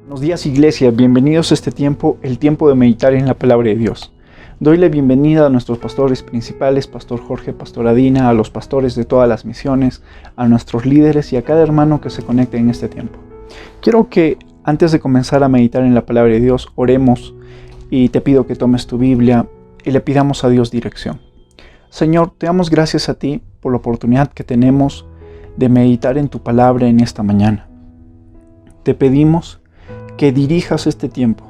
Buenos días, iglesia, bienvenidos a este tiempo, el tiempo de meditar en la palabra de Dios. Doy la bienvenida a nuestros pastores principales, Pastor Jorge, Pastor Adina, a los pastores de todas las misiones, a nuestros líderes y a cada hermano que se conecte en este tiempo. Quiero que antes de comenzar a meditar en la palabra de Dios, oremos y te pido que tomes tu Biblia y le pidamos a Dios dirección. Señor, te damos gracias a ti por la oportunidad que tenemos de meditar en tu palabra en esta mañana. Te pedimos que dirijas este tiempo.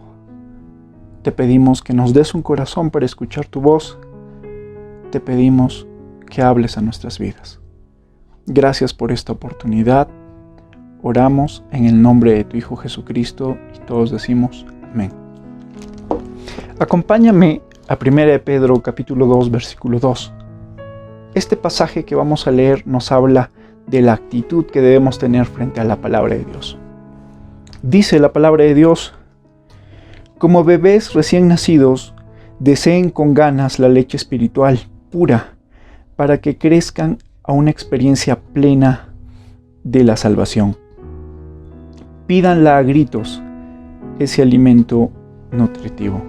Te pedimos que nos des un corazón para escuchar tu voz. Te pedimos que hables a nuestras vidas. Gracias por esta oportunidad. Oramos en el nombre de tu Hijo Jesucristo y todos decimos amén. Acompáñame a 1 Pedro capítulo 2 versículo 2. Este pasaje que vamos a leer nos habla de la actitud que debemos tener frente a la palabra de Dios. Dice la palabra de Dios: como bebés recién nacidos, deseen con ganas la leche espiritual pura, para que crezcan a una experiencia plena de la salvación. Pídanla a gritos, ese alimento nutritivo.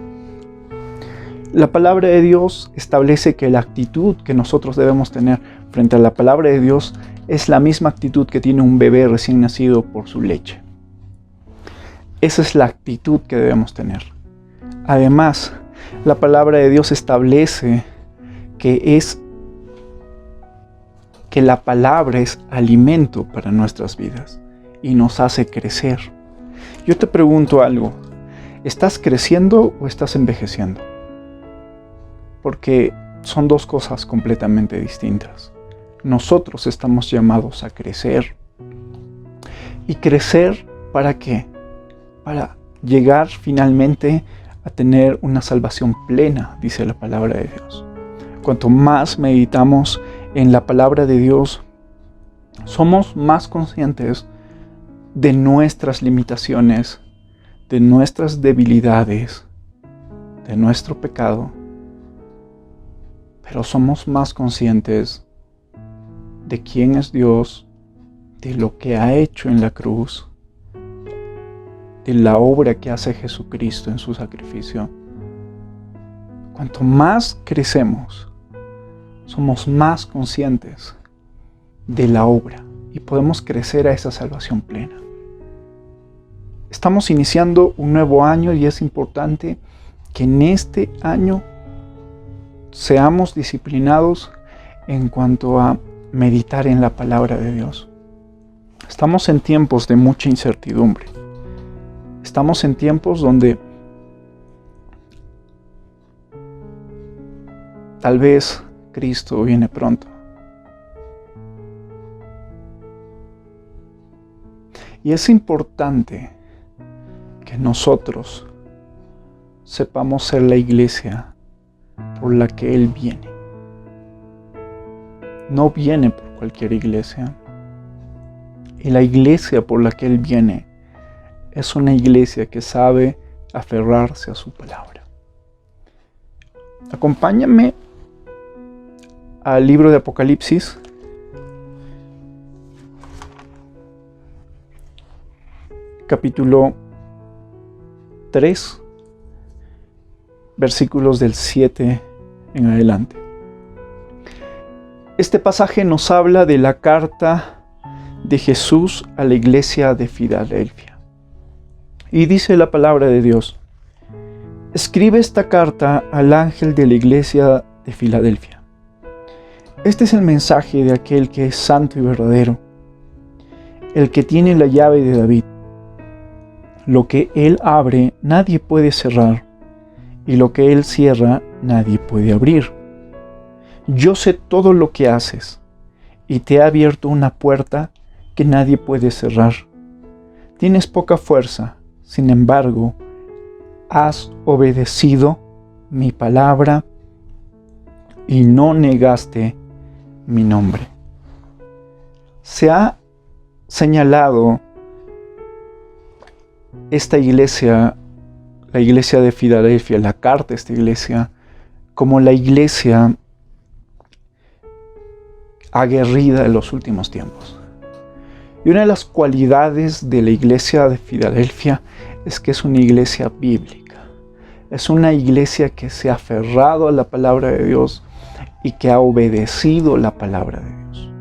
La palabra de Dios establece que la actitud que nosotros debemos tener frente a la palabra de Dios es la misma actitud que tiene un bebé recién nacido por su leche. Esa es la actitud que debemos tener. Además, la palabra de Dios establece que la palabra es alimento para nuestras vidas y nos hace crecer. Yo te pregunto algo: ¿estás creciendo o estás envejeciendo? Porque son dos cosas completamente distintas. Nosotros estamos llamados a crecer. ¿Y crecer para qué? Para llegar finalmente a tener una salvación plena, dice la palabra de Dios. Cuanto más meditamos en la palabra de Dios, somos más conscientes de nuestras limitaciones, de nuestras debilidades, de nuestro pecado, pero somos más conscientes de quién es Dios, de lo que ha hecho en la cruz, de la obra que hace Jesucristo en su sacrificio. Cuanto más crecemos, somos más conscientes de la obra y podemos crecer a esa salvación plena. Estamos iniciando un nuevo año y es importante que en este año seamos disciplinados en cuanto a meditar en la palabra de Dios. Estamos en tiempos de mucha incertidumbre. Estamos en tiempos donde tal vez Cristo viene pronto. Y es importante que nosotros sepamos ser la iglesia por la que Él viene. No viene por cualquier iglesia. Y la iglesia por la que Él viene es una iglesia que sabe aferrarse a su palabra. Acompáñame al libro de Apocalipsis, capítulo 3, versículos del 7 en adelante. Este pasaje nos habla de la carta de Jesús a la iglesia de Filadelfia. Y dice la palabra de Dios: escribe esta carta al ángel de la iglesia de Filadelfia. Este es el mensaje de aquel que es santo y verdadero, el que tiene la llave de David. Lo que él abre, nadie puede cerrar, y lo que él cierra, nadie puede abrir. Yo sé todo lo que haces, y te he abierto una puerta que nadie puede cerrar. Tienes poca fuerza, sin embargo, has obedecido mi palabra y no negaste mi nombre. Se ha señalado esta iglesia, la iglesia de Filadelfia, la carta de esta iglesia, como la iglesia aguerrida de los últimos tiempos. Y una de las cualidades de la iglesia de Filadelfia es que es una iglesia bíblica. Es una iglesia que se ha aferrado a la palabra de Dios y que ha obedecido la palabra de Dios.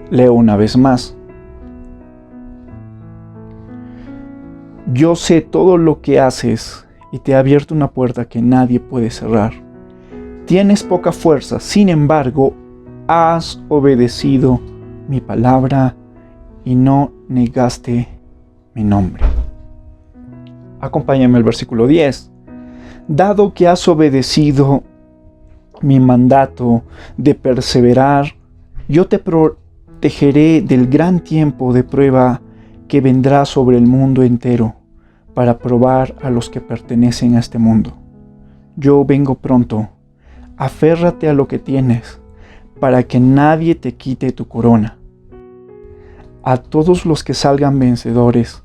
Leo una vez más. Yo sé todo lo que haces y te he abierto una puerta que nadie puede cerrar. Tienes poca fuerza, sin embargo, has obedecido mi palabra y no negaste mi nombre. Acompáñame al versículo 10. Dado que has obedecido mi mandato de perseverar, yo te protegeré del gran tiempo de prueba que vendrá sobre el mundo entero para probar a los que pertenecen a este mundo. Yo vengo pronto. Aférrate a lo que tienes, para que nadie te quite tu corona. A todos los que salgan vencedores,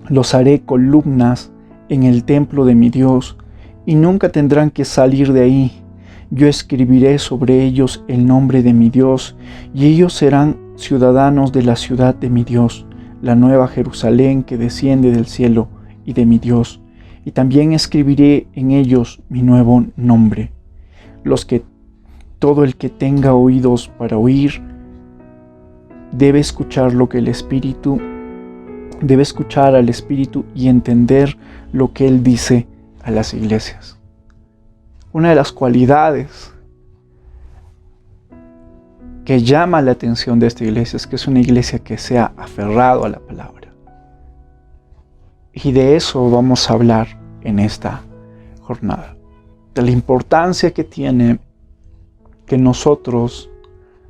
los haré columnas en el templo de mi Dios, y nunca tendrán que salir de ahí. Yo escribiré sobre ellos el nombre de mi Dios, y ellos serán ciudadanos de la ciudad de mi Dios, la nueva Jerusalén que desciende del cielo, y de mi Dios. Y también escribiré en ellos mi nuevo nombre. Todo el que tenga oídos para oír, debe escuchar al Espíritu y entender lo que Él dice a las iglesias. Una de las cualidades que llama la atención de esta iglesia es que es una iglesia que se ha aferrado a la palabra. Y de eso vamos a hablar en esta jornada. De la importancia que tiene que nosotros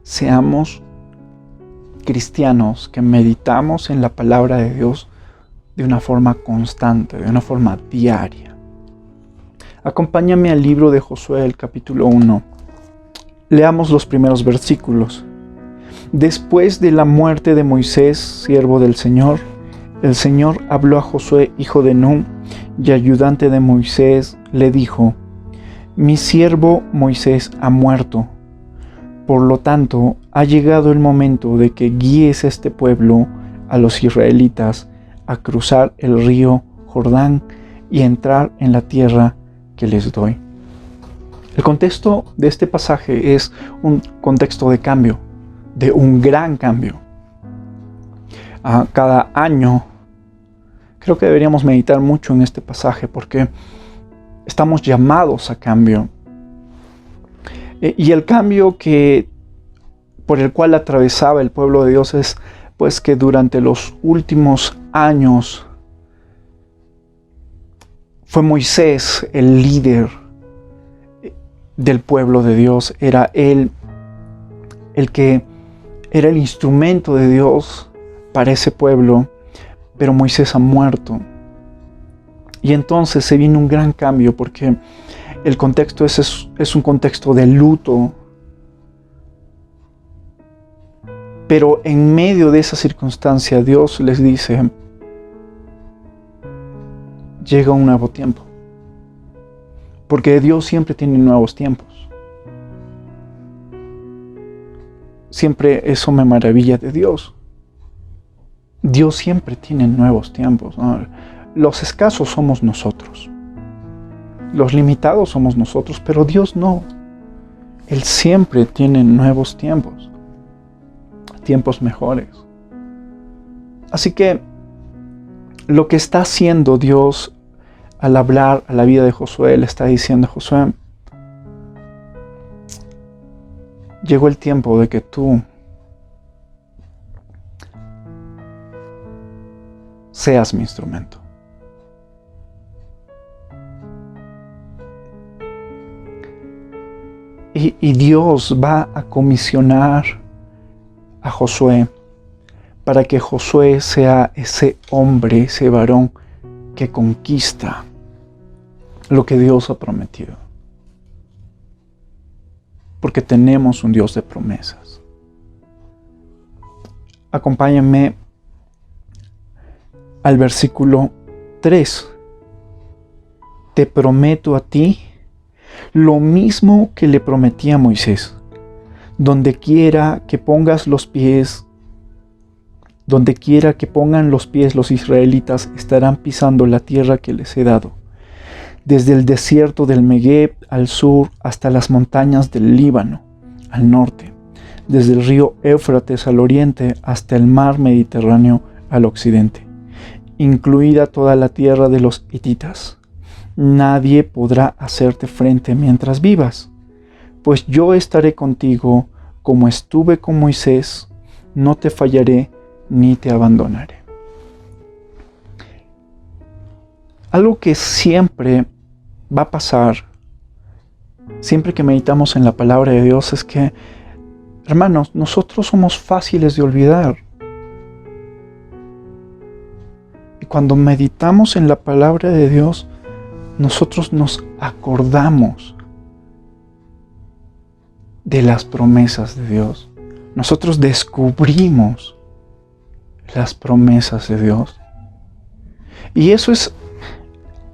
seamos cristianos, que meditamos en la palabra de Dios de una forma constante, de una forma diaria. Acompáñame al libro de Josué, el capítulo 1. Leamos los primeros versículos. Después de la muerte de Moisés, siervo del Señor, el Señor habló a Josué, hijo de Nun, y ayudante de Moisés, le dijo: Mi siervo Moisés ha muerto. Por lo tanto, ha llegado el momento de que guíes a este pueblo, a los israelitas, a cruzar el río Jordán y entrar en la tierra que les doy. El contexto de este pasaje es un contexto de cambio, de un gran cambio. Cada año, creo que deberíamos meditar mucho en este pasaje porque estamos llamados a cambio. Y el cambio por el cual atravesaba el pueblo de Dios es pues que durante los últimos años fue Moisés el líder del pueblo de Dios. Era él el que era el instrumento de Dios para ese pueblo, pero Moisés ha muerto. Y entonces se viene un gran cambio porque el contexto es un contexto de luto. Pero en medio de esa circunstancia Dios les dice: llega un nuevo tiempo. Porque Dios siempre tiene nuevos tiempos. Siempre eso me maravilla de Dios. Dios siempre tiene nuevos tiempos, ¿no? Los escasos somos nosotros. Los limitados somos nosotros, pero Dios no. Él siempre tiene nuevos tiempos. Tiempos mejores. Así que lo que está haciendo Dios al hablar a la vida de Josué, le está diciendo: Josué, llegó el tiempo de que tú seas mi instrumento. Y Dios va a comisionar a Josué para que Josué sea ese hombre, ese varón que conquista lo que Dios ha prometido. Porque tenemos un Dios de promesas. Acompáñenme al versículo 3. Te prometo a ti lo mismo que le prometí a Moisés. Donde quiera que pongas los pies, Donde quiera que pongan los pies los israelitas estarán pisando la tierra que les he dado, desde el desierto del Neguev al sur hasta las montañas del Líbano al norte, desde el río Éufrates al oriente hasta el mar Mediterráneo al occidente, incluida toda la tierra de los hititas. Nadie podrá hacerte frente mientras vivas, pues yo estaré contigo como estuve con Moisés, no te fallaré ni te abandonaré. Algo que siempre va a pasar, siempre que meditamos en la palabra de Dios, es que, hermanos, nosotros somos fáciles de olvidar. Y cuando meditamos en la palabra de Dios, nosotros nos acordamos de las promesas de Dios. Nosotros descubrimos las promesas de Dios. Y eso es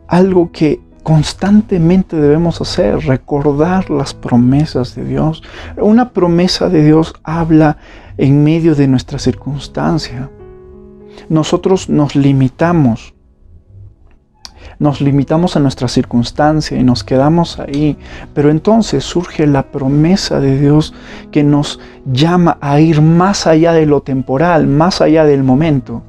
algo que constantemente debemos hacer, recordar las promesas de Dios. Una promesa de Dios habla en medio de nuestra circunstancia. Nosotros nos limitamos a nuestra circunstancia y nos quedamos ahí, pero entonces surge la promesa de Dios que nos llama a ir más allá de lo temporal, más allá del momento.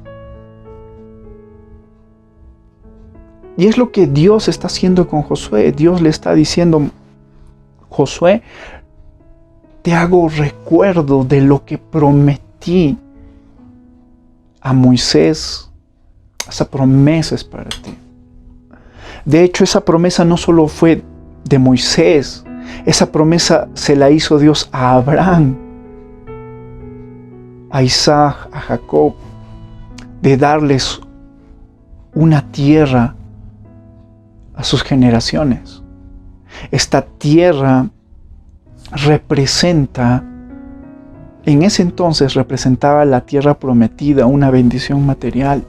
Y es lo que Dios está haciendo con Josué. Dios le está diciendo: Josué, te hago recuerdo de lo que prometí a Moisés. Esa promesa es para ti. De hecho, esa promesa no solo fue de Moisés, esa promesa se la hizo Dios a Abraham, a Isaac, a Jacob, de darles una tierra a sus generaciones. Esta tierra en ese entonces representaba la tierra prometida, una bendición material.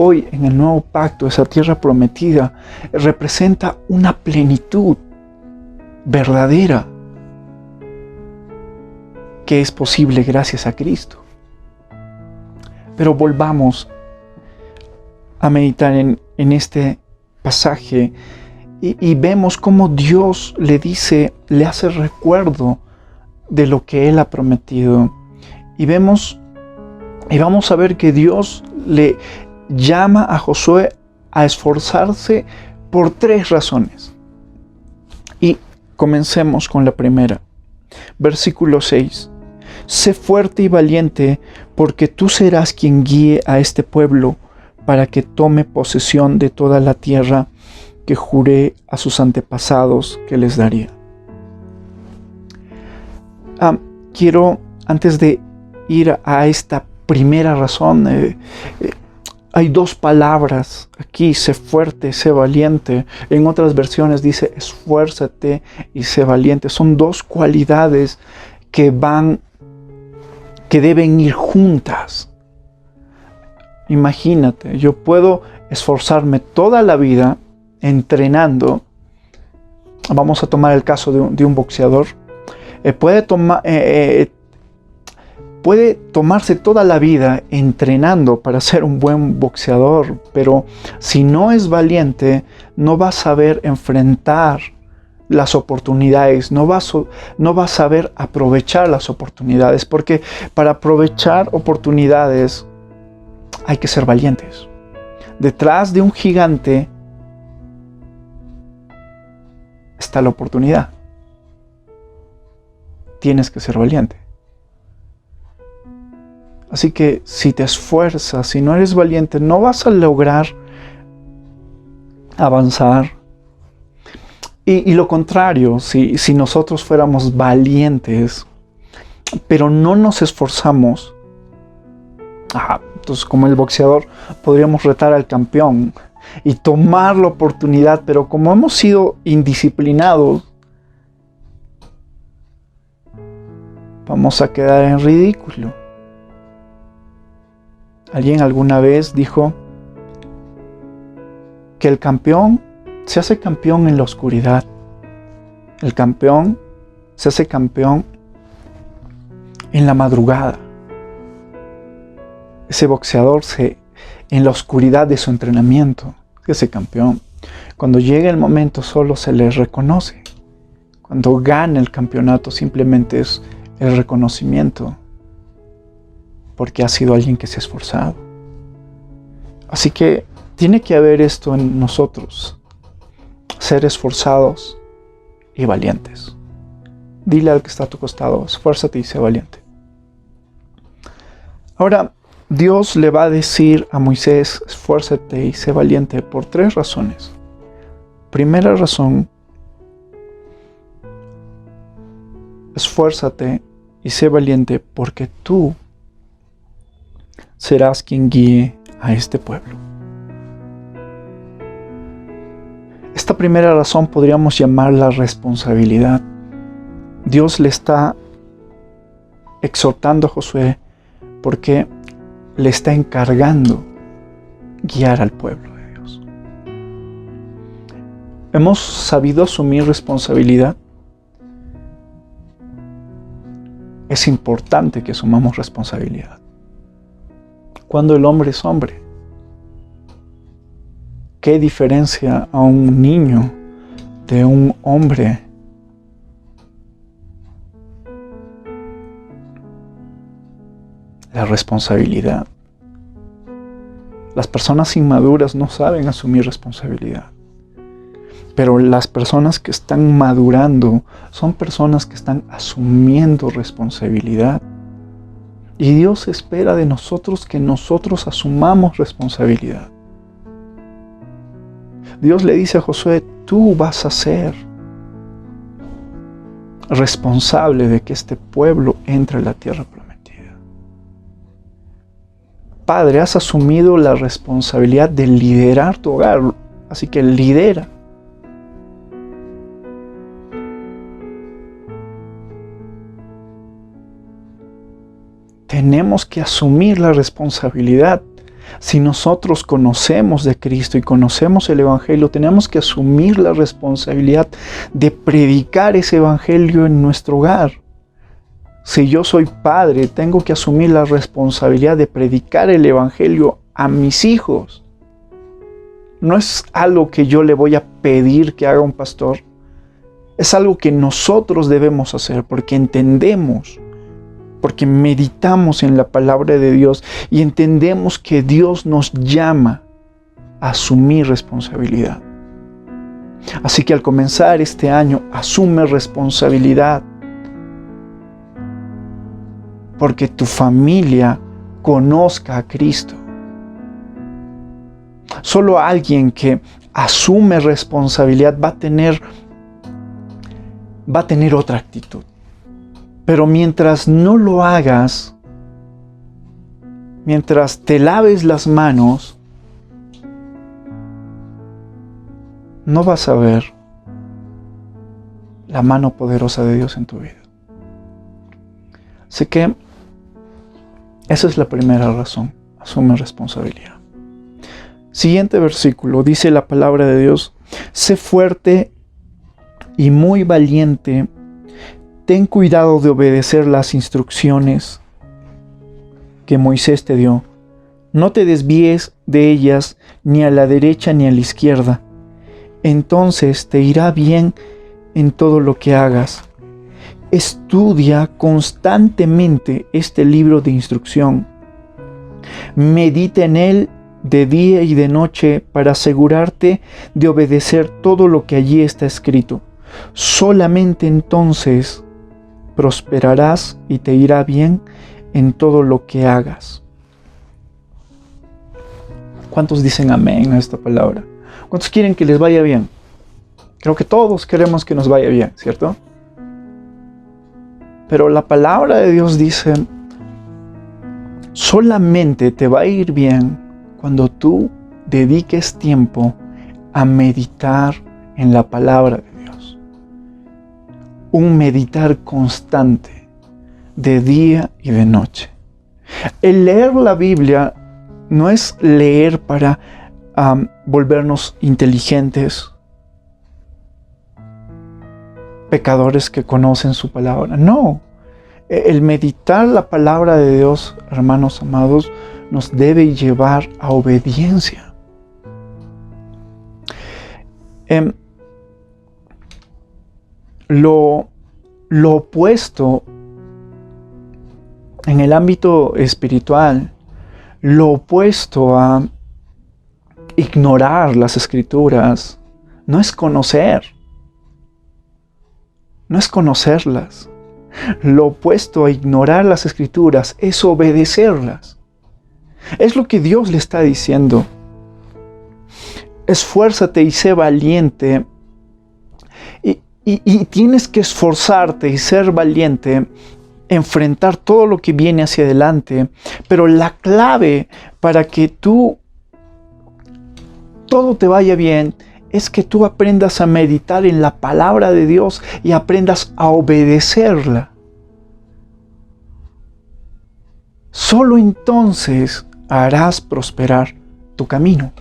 Hoy, en el nuevo pacto, esa tierra prometida representa una plenitud verdadera que es posible gracias a Cristo. Pero volvamos a meditar en este pasaje y vemos cómo Dios le hace recuerdo de lo que Él ha prometido. Y vamos a ver que Dios le llama a Josué a esforzarse por 3 razones. Y comencemos con la primera. Versículo 6. Sé fuerte y valiente, porque tú serás quien guíe a este pueblo para que tome posesión de toda la tierra que juré a sus antepasados que les daría. Quiero, antes de ir a esta primera razón, hay 2 palabras aquí: sé fuerte, sé valiente. En otras versiones dice esfuérzate y sé valiente. Son 2 cualidades que deben ir juntas. Imagínate, yo puedo esforzarme toda la vida entrenando. Vamos a tomar el caso de un boxeador. Puede tomarse toda la vida entrenando para ser un buen boxeador, pero si no es valiente, no va a saber enfrentar las oportunidades, no va a saber aprovechar las oportunidades, porque para aprovechar oportunidades hay que ser valientes. Detrás de un gigante está la oportunidad. Tienes que ser valiente. Así que si te esfuerzas, si no eres valiente, no vas a lograr avanzar. Y lo contrario, si nosotros fuéramos valientes, pero no nos esforzamos, entonces como el boxeador podríamos retar al campeón y tomar la oportunidad, pero como hemos sido indisciplinados, vamos a quedar en ridículo. Alguien alguna vez dijo que el campeón se hace campeón en la oscuridad. El campeón se hace campeón en la madrugada. ese boxeador en la oscuridad de su entrenamiento, ese campeón, cuando llega el momento solo se le reconoce. Cuando gana el campeonato simplemente es el reconocimiento, porque ha sido alguien que se ha esforzado. Así que tiene que haber esto en nosotros, ser esforzados y valientes. Dile al que está a tu costado, esfuérzate y sé valiente. Ahora, Dios le va a decir a Moisés, esfuérzate y sé valiente por 3 razones. Primera razón, esfuérzate y sé valiente porque tú serás quien guíe a este pueblo. Esta primera razón podríamos llamarla responsabilidad. Dios le está exhortando a Josué porque le está encargando guiar al pueblo de Dios. ¿Hemos sabido asumir responsabilidad? Es importante que asumamos responsabilidad. Cuando el hombre es hombre, ¿qué diferencia a un niño de un hombre? La responsabilidad. Las personas inmaduras no saben asumir responsabilidad. Pero las personas que están madurando son personas que están asumiendo responsabilidad. Y Dios espera de nosotros que nosotros asumamos responsabilidad. Dios le dice a Josué, tú vas a ser responsable de que este pueblo entre a la tierra prometida. Padre, has asumido la responsabilidad de liderar tu hogar, así que lidera. Tenemos que asumir la responsabilidad. Si nosotros conocemos de Cristo y conocemos el Evangelio, tenemos que asumir la responsabilidad de predicar ese Evangelio en nuestro hogar. Si yo soy padre, tengo que asumir la responsabilidad de predicar el Evangelio a mis hijos. No es algo que yo le voy a pedir que haga un pastor. Es algo que nosotros debemos hacer porque entendemos, porque meditamos en la palabra de Dios y entendemos que Dios nos llama a asumir responsabilidad. Así que al comenzar este año, asume responsabilidad. Porque tu familia conozca a Cristo. Solo alguien que asume responsabilidad va a tener otra actitud. Pero mientras no lo hagas, mientras te laves las manos, no vas a ver la mano poderosa de Dios en tu vida. Así que esa es la primera razón, asume responsabilidad. Siguiente versículo, dice la palabra de Dios, sé fuerte y muy valiente, ten cuidado de obedecer las instrucciones que Moisés te dio. No te desvíes de ellas ni a la derecha ni a la izquierda. Entonces te irá bien en todo lo que hagas. Estudia constantemente este libro de instrucción. Medita en él de día y de noche para asegurarte de obedecer todo lo que allí está escrito. Solamente entonces prosperarás y te irá bien en todo lo que hagas. ¿Cuántos dicen amén a esta palabra? ¿Cuántos quieren que les vaya bien? Creo que todos queremos que nos vaya bien, ¿cierto? Pero la palabra de Dios dice, solamente te va a ir bien cuando tú dediques tiempo a meditar en la palabra de Dios. Un meditar constante, de día y de noche. El leer la Biblia no es leer para volvernos inteligentes, pecadores que conocen su palabra. No, el meditar la palabra de Dios, hermanos amados, nos debe llevar a obediencia. Lo opuesto en el ámbito espiritual, lo opuesto a ignorar las Escrituras, no es conocer, no es conocerlas. Lo opuesto a ignorar las Escrituras es obedecerlas. Es lo que Dios le está diciendo. Esfuérzate y sé valiente. Y tienes que esforzarte y ser valiente, enfrentar todo lo que viene hacia adelante. Pero la clave para que todo te vaya bien es que tú aprendas a meditar en la palabra de Dios y aprendas a obedecerla. Solo entonces harás prosperar tu camino.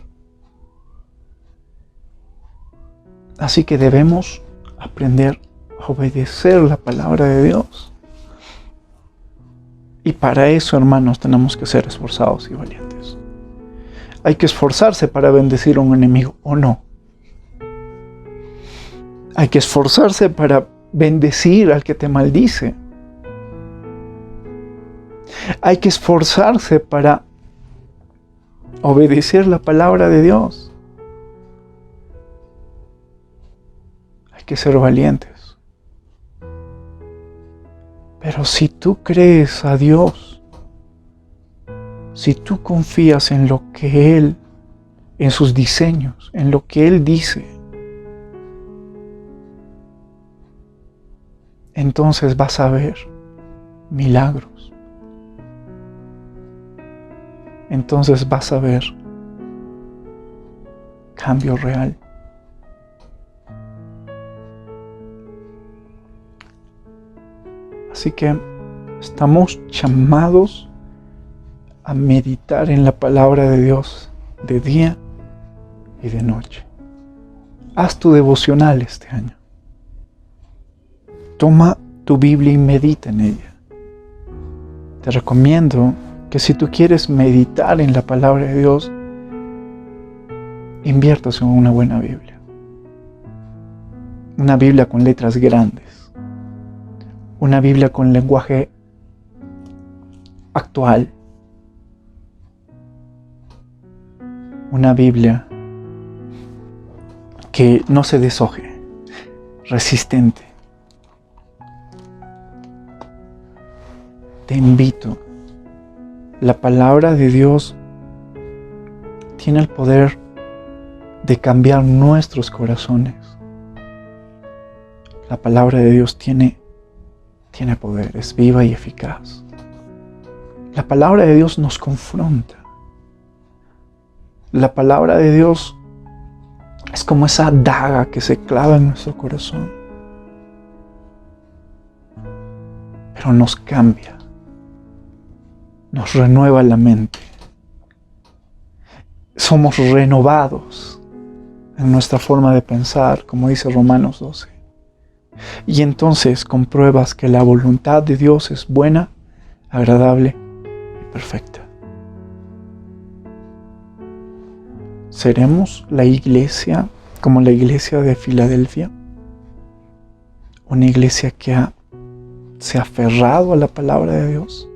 Así que debemos aprender a obedecer la palabra de Dios. Y para eso, hermanos, tenemos que ser esforzados y valientes. Hay que esforzarse para bendecir a un enemigo, ¿o no? Hay que esforzarse para bendecir al que te maldice. Hay que esforzarse para obedecer la palabra de Dios. Hay que ser valientes. Pero si tú crees a Dios, si tú confías en lo que Él, en sus diseños, en lo que Él dice, entonces vas a ver milagros. Entonces vas a ver cambio real. Así que estamos llamados a meditar en la palabra de Dios de día y de noche. Haz tu devocional este año. Toma tu Biblia y medita en ella. Te recomiendo que si tú quieres meditar en la palabra de Dios, inviertas en una buena Biblia. Una Biblia con letras grandes. Una Biblia con lenguaje actual. Una Biblia que no se deshoje, resistente. Te invito. La palabra de Dios tiene el poder de cambiar nuestros corazones. La palabra de Dios tiene poder, es viva y eficaz. La palabra de Dios nos confronta. La palabra de Dios es como esa daga que se clava en nuestro corazón, pero nos cambia. Nos renueva la mente. Somos renovados en nuestra forma de pensar, como dice Romanos 12. Y entonces compruebas que la voluntad de Dios es buena, agradable y perfecta. ¿Seremos la iglesia como la iglesia de Filadelfia? Una iglesia que se ha aferrado a la palabra de Dios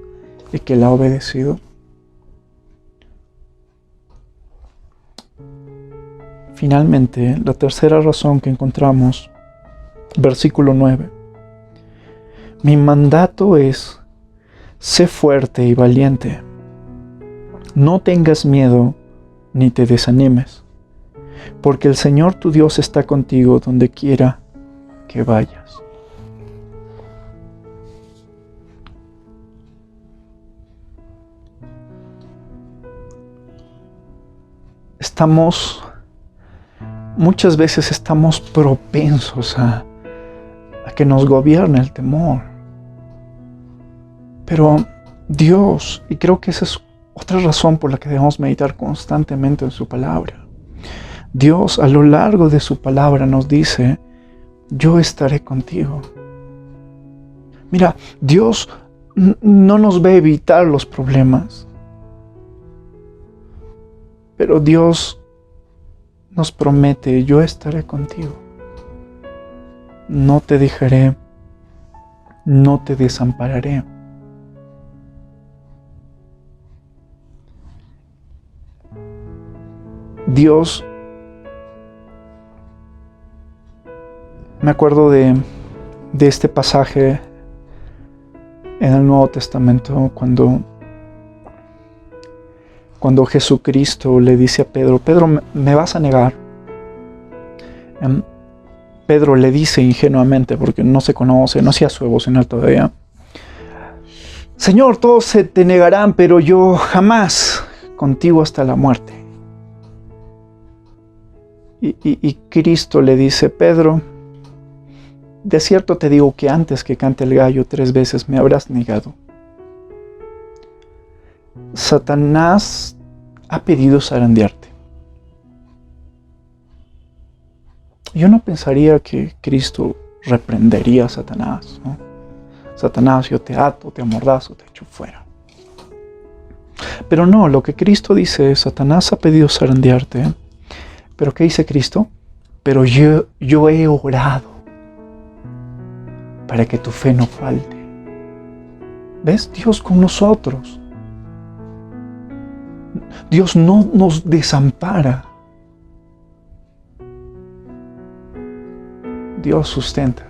y que la ha obedecido. Finalmente, la tercera razón que encontramos, versículo 9. Mi mandato es: sé fuerte y valiente. No tengas miedo ni te desanimes, porque el Señor tu Dios está contigo donde quiera que vayas. Muchas veces estamos propensos a que nos gobierne el temor. Pero Dios, y creo que esa es otra razón por la que debemos meditar constantemente en su palabra. Dios a lo largo de su palabra nos dice: yo estaré contigo. Mira, Dios no nos va a evitar los problemas. Pero Dios nos promete: yo estaré contigo. No te dejaré, no te desampararé. Dios, me acuerdo de este pasaje en el Nuevo Testamento cuando Jesucristo le dice a Pedro: Pedro, ¿me vas a negar? Pedro le dice ingenuamente, porque no se conoce, no se hace devocional todavía: Señor, todos se te negarán, pero yo jamás, contigo hasta la muerte. Y Cristo le dice: Pedro, de cierto te digo que antes que cante el gallo 3 veces me habrás negado. Satanás ha pedido zarandearte. Yo no pensaría que Cristo reprendería a Satanás, ¿no? Satanás, yo te ato, te amordazo, te echo fuera. Pero no, lo que Cristo dice es: Satanás ha pedido zarandearte. ¿Pero qué dice Cristo? Pero yo he orado para que tu fe no falte. ¿Ves? Dios con nosotros. Dios no nos desampara. Dios sustenta.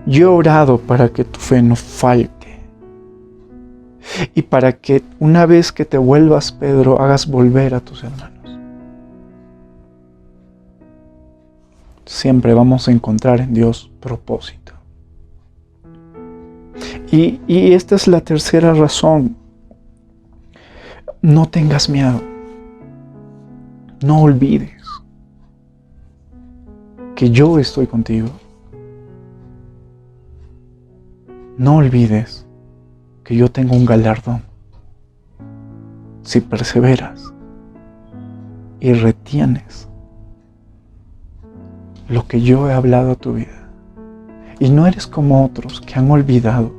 Yo he orado para que tu fe no falte. Y para que una vez que te vuelvas, Pedro, hagas volver a tus hermanos. Siempre vamos a encontrar en Dios propósito. Y esta es la tercera razón. No tengas miedo. No olvides que yo estoy contigo. No olvides que yo tengo un galardón si perseveras y retienes lo que yo he hablado a tu vida. Y no eres como otros que han olvidado,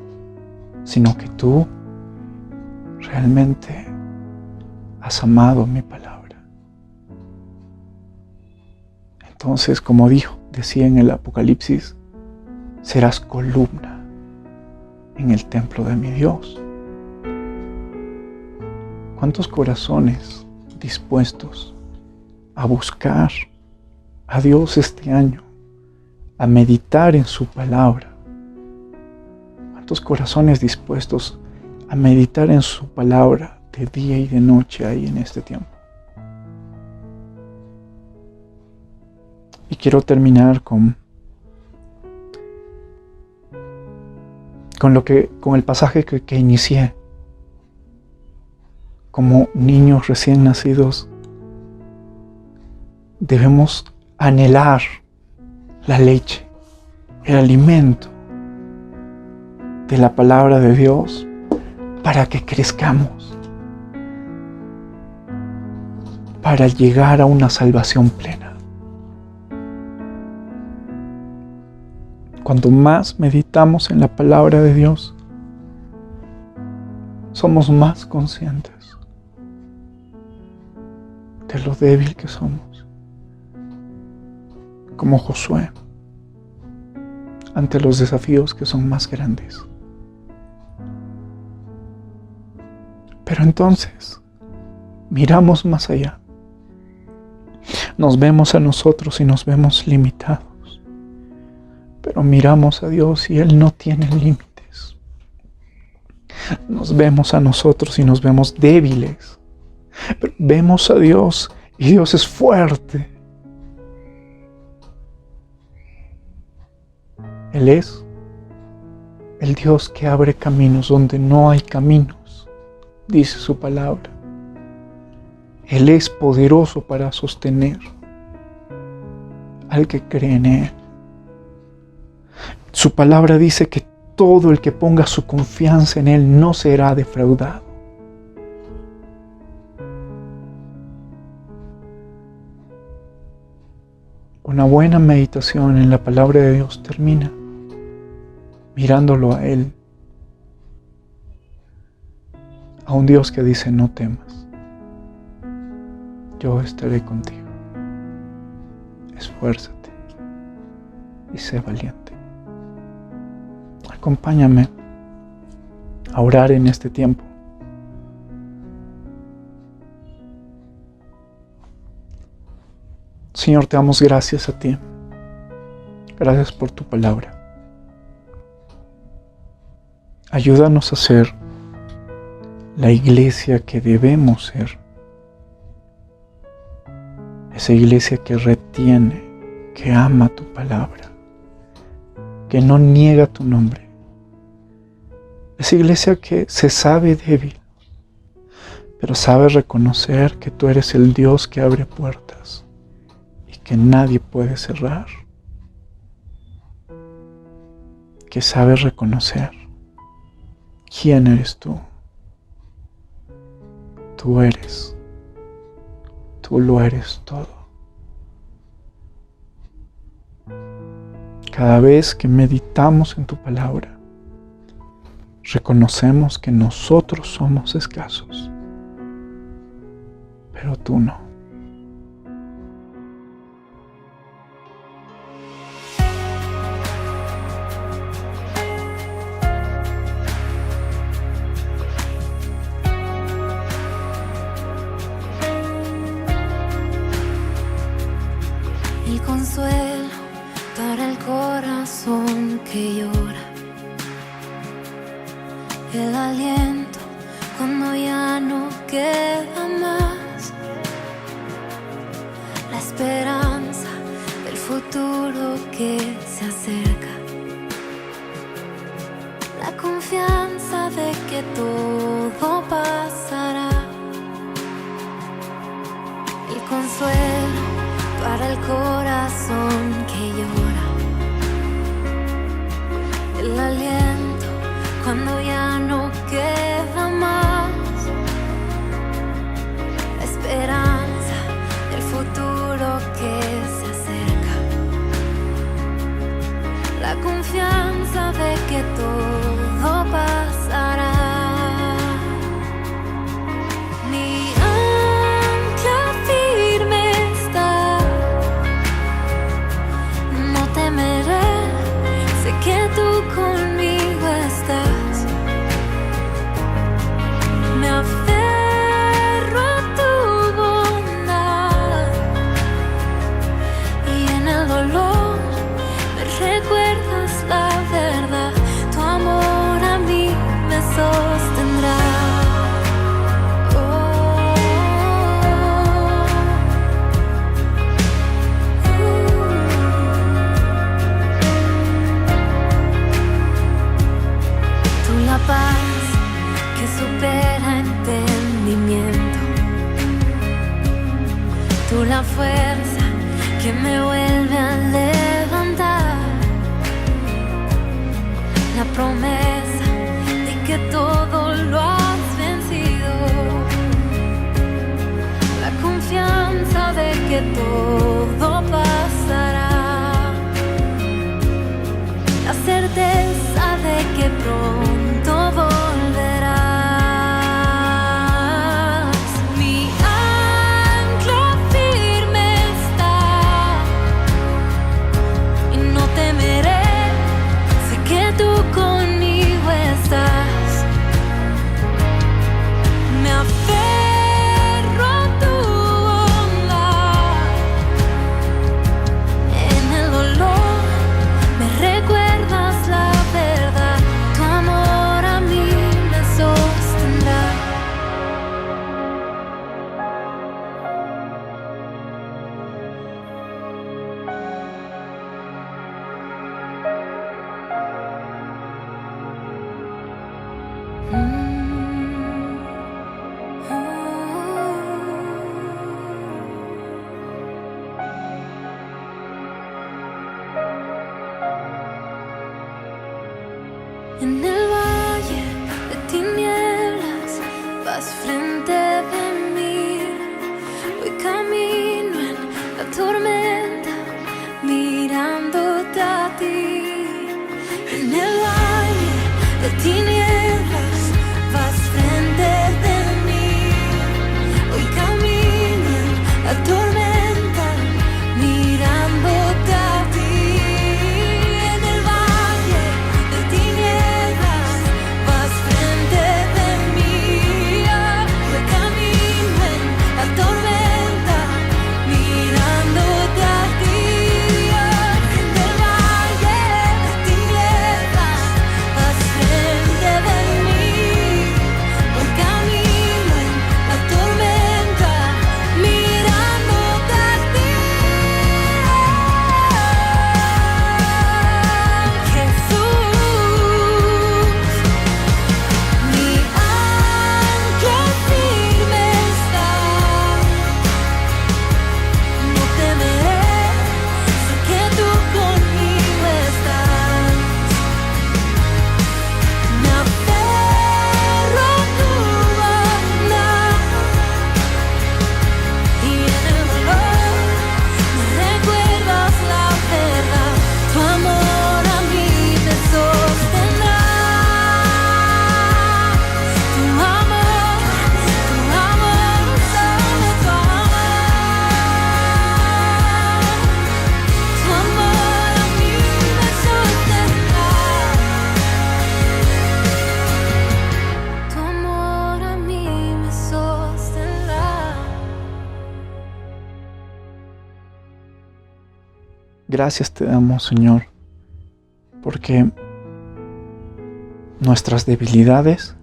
sino que tú realmente has amado mi palabra. Entonces, como decía en el Apocalipsis, serás columna en el templo de mi Dios. ¿Cuántos corazones dispuestos a buscar a Dios este año, a meditar en su palabra? ¿Cuántos corazones dispuestos a meditar en su palabra de día y de noche ahí en este tiempo? Y quiero terminar con el pasaje que inicié. Como niños recién nacidos, debemos anhelar la leche, el alimento de la palabra de Dios para que crezcamos, para llegar a una salvación plena. Cuanto más meditamos en la palabra de Dios, somos más conscientes de lo débil que somos, como Josué, ante los desafíos que son más grandes. Pero entonces, miramos más allá. Nos vemos a nosotros y nos vemos limitados. Pero miramos a Dios y Él no tiene límites. Nos vemos a nosotros y nos vemos débiles. Pero vemos a Dios y Dios es fuerte. Él es el Dios que abre caminos donde no hay caminos, dice su palabra. Él es poderoso para sostener al que cree en Él. Su palabra dice que todo el que ponga su confianza en Él no será defraudado. Una buena meditación en la palabra de Dios termina mirándolo a Él, a un Dios que dice: no temas, yo estaré contigo. Esfuérzate y sé valiente. Acompáñame a orar en este tiempo. Señor, te damos gracias a ti. Gracias por tu palabra. Ayúdanos a ser la iglesia que debemos ser. Esa iglesia que retiene, que ama tu palabra, que no niega tu nombre. Esa iglesia que se sabe débil, pero sabe reconocer que tú eres el Dios que abre puertas y que nadie puede cerrar. Que sabe reconocer quién eres tú. Tú lo eres todo. Cada vez que meditamos en tu palabra, reconocemos que nosotros somos escasos, pero tú no. El consuelo para el corazón que llora, el aliento cuando ya no queda más, la esperanza del futuro que se acerca, la confianza de que todo pasará, el consuelo para el corazón que llora, el aliento cuando ya no queda más, la esperanza del futuro que se acerca, la confianza de que todo pasará. Que tú conmigo estás, me aferro a tu bondad y en el dolor me recuerdas la verdad, tu amor a mí me sostendrá. Paz que supera entendimiento, tú la fuerza que me vuelve a levantar, la promesa de que todo lo has vencido, la confianza de que todo pasará, la certeza de que pronto volverás. Mi ancla firme está y no temeré, sé que tú conmigo estás. Me aferro a tu bondad, en el dolor me recuerdas la verdad, tu amor a mí me sostendrá. En el valle de tinieblas vas frente de mí, voy camino en la tormenta mirándote a ti. En el valle de tinieblas vas frente de mí, voy camino en Gracias te damos, Señor, porque nuestras debilidades,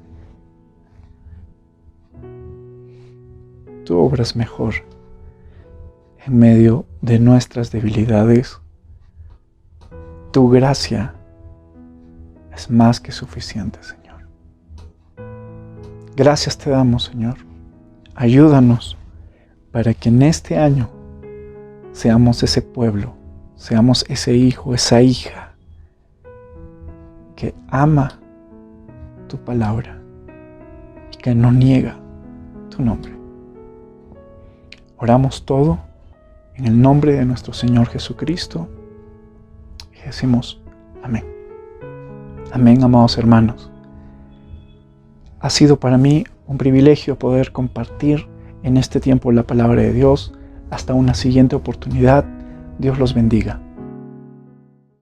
tú obras mejor. En medio de nuestras debilidades, tu gracia es más que suficiente, Señor. Gracias te damos, Señor. Ayúdanos para que en este año seamos ese pueblo, seamos ese hijo, esa hija que ama tu palabra y que no niega tu nombre. Oramos todo en el nombre de nuestro Señor Jesucristo y decimos amén. Amén, amados hermanos. Ha sido para mí un privilegio poder compartir en este tiempo la palabra de Dios. Hasta una siguiente oportunidad. Dios los bendiga.